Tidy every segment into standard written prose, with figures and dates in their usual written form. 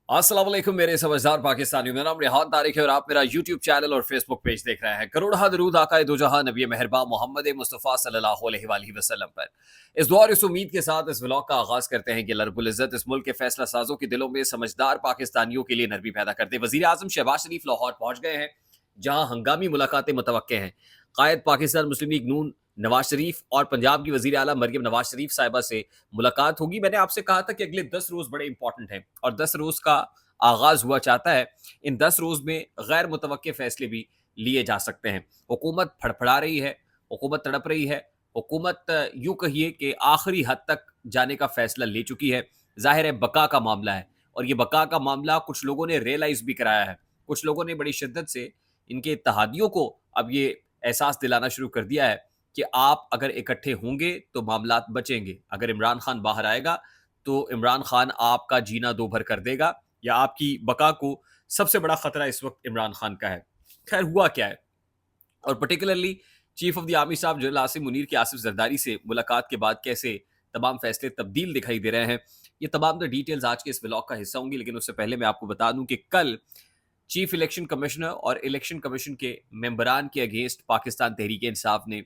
अस्सलाम वालेकुम मेरे समझदार पाकिस्तानियों। मेरा नाम रेहान तारिक है और आप मेरा यूट्यूब चैनल और फेसबुक पेज देख रहे हैं। करोड़हा दरूद आकाए दो जहां नबी मेहरबान मोहम्मद मुस्तफ़ा सल्लल्लाहु अलैहि वसल्लम पर। इस दुआ और इस उम्मीद के साथ इस व्लॉग का आगाज करते हैं कि अल्लाह रब्बुल इज़्ज़त इस मुल्क के फैसला साजों के दिलों में समझदार पाकिस्तानियों के लिए नरमी पैदा करते। वज़ीर आज़म शहबाज शरीफ लाहौर पहुंच गए हैं, जहां हंगामी मुलाकातें मुतवक्के हैं। कायद पाकिस्तान मुस्लिम लीग नून नवाज शरीफ और पंजाब की वज़ीर आला मरियम नवाज शरीफ साहिबा से मुलाकात होगी। मैंने आपसे कहा था कि अगले 10 रोज बड़े इंपॉर्टेंट हैं और 10 रोज का आगाज हुआ चाहता है। इन 10 रोज में गैर मुतवक्के फैसले भी लिए जा सकते हैं। हुकूमत फड़फड़ा रही है, हुकूमत तड़प रही है, हुकूमत यूं कहिए कि आखिरी हद तक जाने का फैसला ले चुकी है। जाहिर है बका का मामला है और ये बका का मामला कुछ लोगों ने रियलाइज भी कराया है। कुछ लोगों ने बड़ी शिद्दत से इनके इत्तेहादियों को अब ये एहसास दिलाना शुरू कर दिया है कि आप अगर इकट्ठे होंगे तो मामलात बचेंगे। अगर इमरान खान बाहर आएगा तो इमरान खान आपका जीना दो भर कर देगा या आपकी बका को। सबसे बड़ा खतरा इस वक्त इमरान खान का है। खैर हुआ क्या है, और particularly chief of the army साहब जनरल आसिम मुनीर की आसिफ जरदारी से मुलाकात के बाद कैसे तमाम फैसले तब्दील दिखाई दे रहे हैं, ये तमाम तो डिटेल्स आज के इस व्लॉग का हिस्सा होंगी। लेकिन उससे पहले मैं आपको बता दूं कि कल चीफ इलेक्शन कमिश्नर और इलेक्शन कमीशन के मेंबरान के अगेंस्ट पाकिस्तान तहरीक इंसाफ ने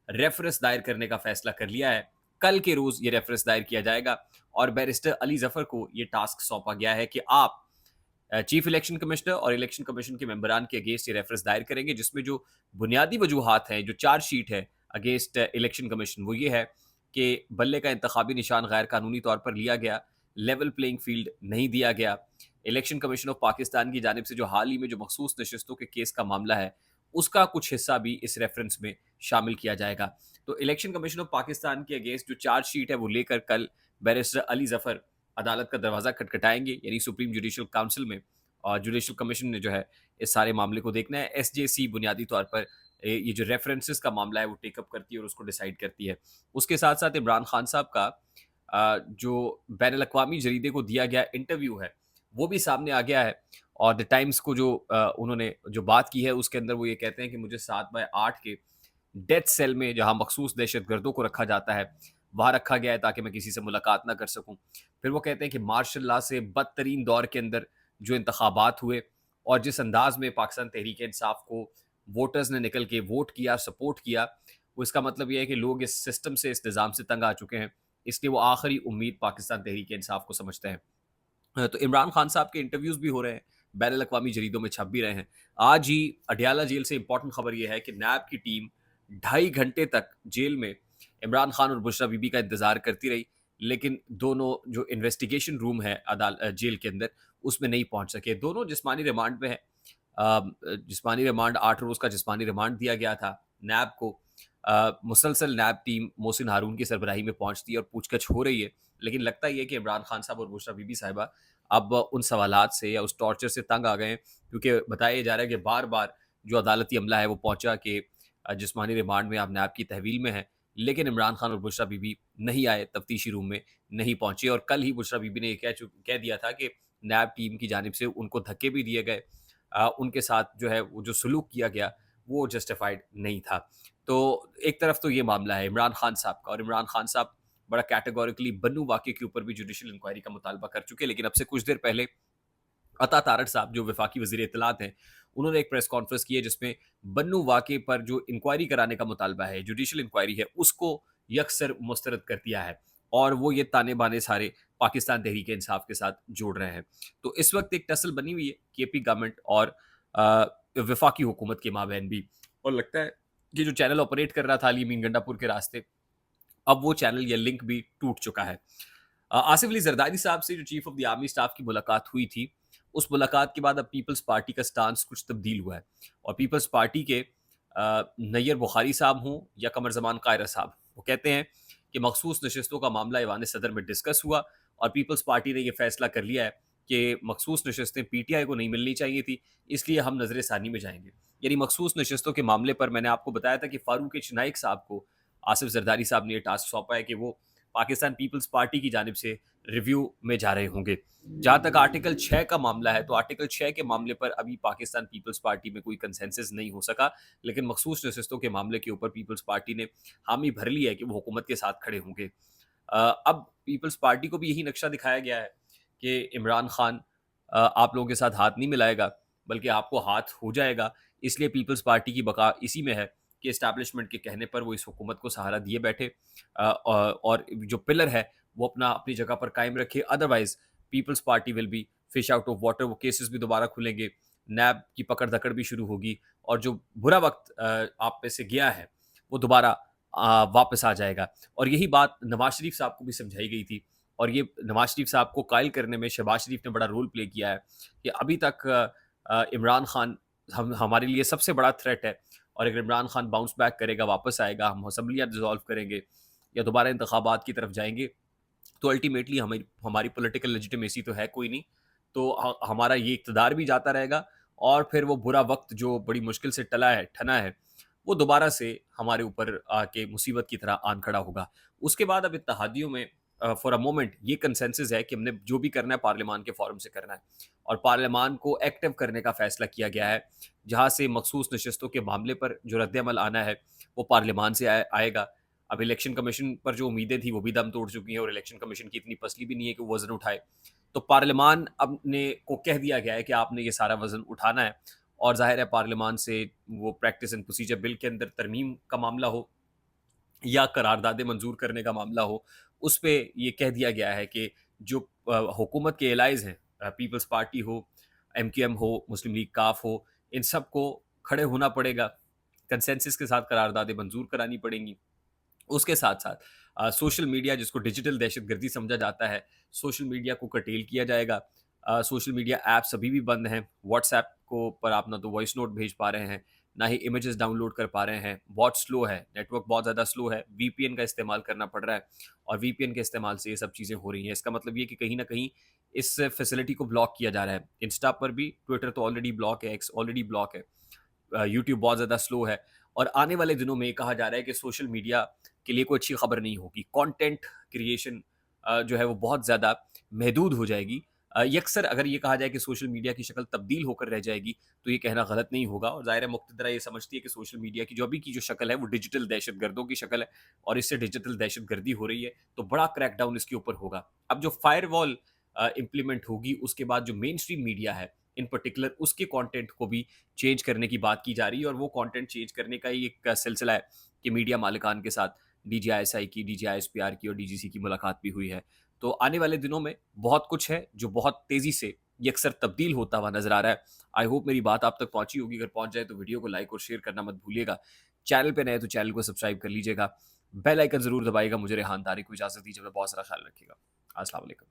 रेफरेंस दायर करने का फैसला कर लिया है। कल के रोज ये रेफरेंस दायर किया जाएगा और बैरिस्टर अली जफर को ये टास्क सौंपा गया है कि आप चीफ इलेक्शन कमिश्नर और इलेक्शन कमीशन के मेंबरान के अगेंस्ट ये रेफरेंस दायर करेंगे, जिसमें जो बुनियादी वजूहात हैं, जो चार्जशीट है अगेंस्ट इलेक्शन कमीशन, वो ये है कि बल्ले का इंतखाबी निशान गैर कानूनी तौर पर लिया गया, लेवल प्लेइंग फील्ड नहीं दिया गया। इलेक्शन कमीशन ऑफ पाकिस्तान की जानिब से जो हाल ही में जो मखसूस नशस्तों के केस का मामला है, उसका कुछ हिस्सा भी इस रेफरेंस में शामिल किया जाएगा। तो इलेक्शन कमीशन ऑफ पाकिस्तान के अगेंस्ट जो चार्जशीट है वो लेकर कल बैरिस्टर अली जफर अदालत का दरवाज़ा खटखटाएंगे, यानी सुप्रीम जुडिशल काउंसिल में। और जुडिशल कमीशन ने जो है इस सारे मामले को देखना है। एसजेसी बुनियादी तौर पर ये जो रेफरेंसेस का मामला है वो टेकअप करती है और उसको डिसाइड करती है। उसके साथ साथ इमरान खान साहब का जो बैन अवी जरीदे को दिया गया इंटरव्यू है वो भी सामने आ गया है। और द टाइम्स को जो उन्होंने जो बात की है उसके अंदर वो ये कहते हैं कि मुझे 7/8 के डेथ सेल में, जहां मखसूस दहशतगर्दों को रखा जाता है, वहां रखा गया है ताकि मैं किसी से मुलाकात ना कर सकूं। फिर वो कहते हैं कि मार्शल लॉ से बदतरीन दौर के अंदर जो इंतखाबात हुए और जिस अंदाज में पाकिस्तान तहरीक इंसाफ को वोटर्स ने निकल के वोट किया, सपोर्ट किया, वो इसका मतलब यह है कि लोग इस सिस्टम से, इस निज़ाम से तंग आ चुके हैं। इसलिए वो आखिरी उम्मीद पाकिस्तान तहरीक इंसाफ को समझते हैं। तो इमरान खान साहब के इंटरव्यूज भी हो रहे हैं, बैन अवी जरीदों में छप भी रहे हैं। आज ही अडियाला जेल से इंपॉर्टेंट खबर यह है कि नैब की टीम 2.5 घंटे तक जेल में इमरान खान और बुशरा बीबी का इंतजार करती रही, लेकिन दोनों जो इन्वेस्टिगेशन रूम है जेल के अंदर उसमें नहीं पहुंच सके। दोनों जिस्मानी रिमांड पे है। जिस्मानी रिमांड 8 रोज का जिस्मानी रिमांड दिया गया था नैब को। मुसलसल नैब टीम मोहसिन हारून की सरबराही में पहुंचती है और पूछगछ हो रही है। लेकिन लगता ही है कि इमरान खान साहब और बुशरा बीबी साहिबा अब उन सवालात से या उस टॉर्चर से तंग आ गए हैं, क्योंकि बताया जा रहा है कि बार बार जो अदालती अमला है वो पहुंचा कि जिस्मानी रिमांड में आप नैब की तहवील में है, लेकिन इमरान खान और बुशरा बीबी नहीं आए, तफ्तीशी रूम में नहीं पहुंचे। और कल ही बुशरा बीबी ने कह दिया था कि नैब टीम की जानिब से उनको धक्के भी दिए गए, उनके साथ जो है वो जो सलूक किया गया वो जस्टिफाइड नहीं था। तो एक तरफ तो ये मामला है इमरान खान साहब का, और इमरान खान साहब बड़ा कैटेगोरिकली बन्नू वाक़े के ऊपर भी जुडिशल इंक्वायरी का मुतालबा कर चुके हैं। लेकिन अब से कुछ देर पहले अता तारड़ साहब जो वफाकी वज़ीर इत्तलात हैं, उन्होंने एक प्रेस कॉन्फ्रेंस की है जिसमें बन्नू वाक़े पर जो इंक्वायरी कराने का मुतालबा है, जुडिशल इंक्वायरी है, उसको यकसर मुस्तरद कर दिया है। और वो ये ताने-बाने सारे पाकिस्तान तहरीक इंसाफ के साथ जोड़ रहे हैं। तो इस वक्त एक टसल बनी हुई है केपी गवर्नमेंट और वफाकी हुकूमत के माबैन भी। और लगता है कि जो चैनल ऑपरेट कर रहा था अली अमीन गंडापुर के रास्ते, अब वो चैनल या लिंक भी टूट चुका है। आसिफ अली जरदारी साहब से जो chief of the army staff की मुलाकात हुई थी, उस मुलाकात के बाद अब पीपल्स पार्टी का स्टांस कुछ तब्दील हुआ है। और पीपल्स पार्टी के नैयर बुखारी साहब हों या कमर जमान कायरा साहब, वो कहते हैं कि मखसूस नशस्तों का मामला ईवान सदर में डिस्कस हुआ और पीपल्स पार्टी ने यह फैसला कर लिया है कि मखसूस नशस्तें पीटीआई को नहीं मिलनी चाहिए थी, इसलिए हम नजर सानी में जाएंगे। यानी मखसूस नशस्तों के मामले पर मैंने आपको बताया था कि फारूक एच नाइक साहब को आसिफ जरदारी साहब ने यह टास्क सौंपा है कि वो पाकिस्तान पीपल्स पार्टी की जानिब से रिव्यू में जा रहे होंगे। जहां तक आर्टिकल 6 का मामला है, तो आर्टिकल 6 के मामले पर अभी पाकिस्तान पीपल्स पार्टी में कोई कंसेंसस नहीं हो सका, लेकिन मखसूस नशस्तों के मामले के ऊपर पीपल्स पार्टी ने हामी भर ली है कि वो हुकूमत के साथ खड़े होंगे। अब पीपल्स पार्टी को भी यही नक्शा दिखाया गया है कि इमरान खान आप लोगों के साथ हाथ नहीं मिलाएगा, बल्कि आपको हाथ हो जाएगा। इसलिए पीपल्स पार्टी की बका इसी में है कि एस्टैब्लिशमेंट के कहने पर वो इस हुकूमत को सहारा दिए बैठे, और जो पिलर है वो अपनी जगह पर कायम रखे। Otherwise people's party will be fish out of water, वो केसेस भी दोबारा खुलेंगे, नैब की पकड़ धकड़ भी शुरू होगी, और जो बुरा वक्त आप पे से गया है वो दोबारा वापस आ जाएगा। और यही बात नवाज शरीफ साहब को भी समझाई गई थी, और ये नवाज शरीफ साहब को कायल करने में शहबाज शरीफ ने बड़ा रोल प्ले किया है कि अभी तक इमरान खान हमारे लिए सबसे बड़ा थ्रेट है, और अगर इमरान खान बाउंस बैक करेगा, वापस आएगा, हम असम्बलियाँ डिसॉल्व करेंगे या दोबारा इंतखाबात की तरफ जाएंगे, तो अल्टीमेटली हमारी हमारी पॉलिटिकल लेजिटिमेसी तो है कोई नहीं। तो हमारा ये इक़्तिदार भी जाता रहेगा, और फिर वो बुरा वक़्त जो बड़ी मुश्किल से ठना है, वो दोबारा से हमारे ऊपर आके मुसीबत की तरह आन खड़ा होगा। उसके बाद अब इत्तेहादियों में फॉर अ मोमेंट ये कंसेंसस है कि हमने जो भी करना है पार्लियामान के फ़ोरम से करना है, और पार्लियामान को एक्टिव करने का फ़ैसला किया गया है, जहाँ से मखसूस नशस्तों के मामले पर जो रद्द-ए-अमल आना है, वो पार्लियामान से आएगा। अब इलेक्शन कमीशन पर जो उम्मीदें थी वो भी दम तोड़ चुकी हैं, और इलेक्शन कमीशन की इतनी पसली भी नहीं है कि वो वज़न उठाए। तो पार्लियामान अब ने को कह दिया गया है कि आपने ये सारा वज़न उठाना है, और ज़ाहिर है पार्लियामान से वो प्रैक्टिस एंड प्रोसीजर बिल के अंदर तरमीम का मामला हो या करारदादे मंजूर करने का मामला हो, उस पे ये कह दिया गया है कि जो हुकूमत के एलाइज़ हैं, पीपल्स पार्टी हो, एमक्यूएम हो, मुस्लिम लीग काफ हो, इन सबको खड़े होना पड़ेगा, कंसेंसस के साथ करारदादें मंजूर करानी पड़ेंगी। उसके साथ-साथ सोशल मीडिया जिसको डिजिटल दहशतगर्दी समझा जाता है, सोशल मीडिया को कर्टेल किया जाएगा। सोशल मीडिया ऐप्स अभी भी बंद हैं। व्हाट्सऐप को पर आप ना तो वॉइस नोट भेज पा रहे हैं, ना ही इमेजेस डाउनलोड कर पा रहे हैं। बहुत स्लो है, नेटवर्क बहुत ज़्यादा स्लो है। वीपीएन का इस्तेमाल करना पड़ रहा है, और वीपीएन के इस्तेमाल से ये सब चीज़ें हो रही हैं। इसका मतलब ये है कि कहीं न कहीं इस फैसिलिटी को ब्लॉक किया जा रहा है। इंस्टा पर भी, ट्विटर तो ऑलरेडी ब्लॉक है, एक्स ऑलरेडी ब्लॉक है। यूट्यूब बहुत ज़्यादा स्लो है, और आने वाले दिनों में ये कहा जा रहा है कि सोशल मीडिया के लिए कोई अच्छी खबर नहीं होगी। कंटेंट क्रिएशन जो है वो बहुत ज़्यादा महदूद हो जाएगी। यकसर अगर ये कहा जाए कि सोशल मीडिया की शक्ल तब्दील होकर रह जाएगी, तो ये कहना गलत नहीं होगा, और ज़ाहिर है मुक़्तदरा ये समझती है कि सोशल मीडिया की जो अभी की जो शक्ल है वो डिजिटल दहशतगर्दों की शक्ल है, और इससे डिजिटल दहशतगर्दी हो रही है, तो बड़ा क्रैकडाउन इसके ऊपर होगा। अब जो फायरवॉल इम्प्लीमेंट होगी, उसके बाद जो मेन स्ट्रीम मीडिया है इन पर्टिकुलर, उसके कंटेंट को भी चेंज करने की बात की जा रही है, और वो कंटेंट चेंज करने का ही एक सिलसिला है कि मीडिया मालिकान के साथ डीजीआईएसआई की, डीजीआईएसपीआर की और डीजीसी की मुलाकात भी हुई है। तो आने वाले दिनों में बहुत कुछ है जो बहुत तेज़ी से यकसर तब्दील होता हुआ नज़र आ रहा है। आई होप मेरी बात आप तक पहुँची होगी। अगर पहुँच जाए तो वीडियो को लाइक और शेयर करना मत भूलिएगा। चैनल पे नए हैं तो चैनल को सब्सक्राइब कर लीजिएगा। बेल आइकन ज़रूर दबाइएगा। मुझे रेहान तारिक को इजाज़त दीजिए। अपना बहुत सारा ख्याल रखिएगा। अस्सलाम वालेकुम।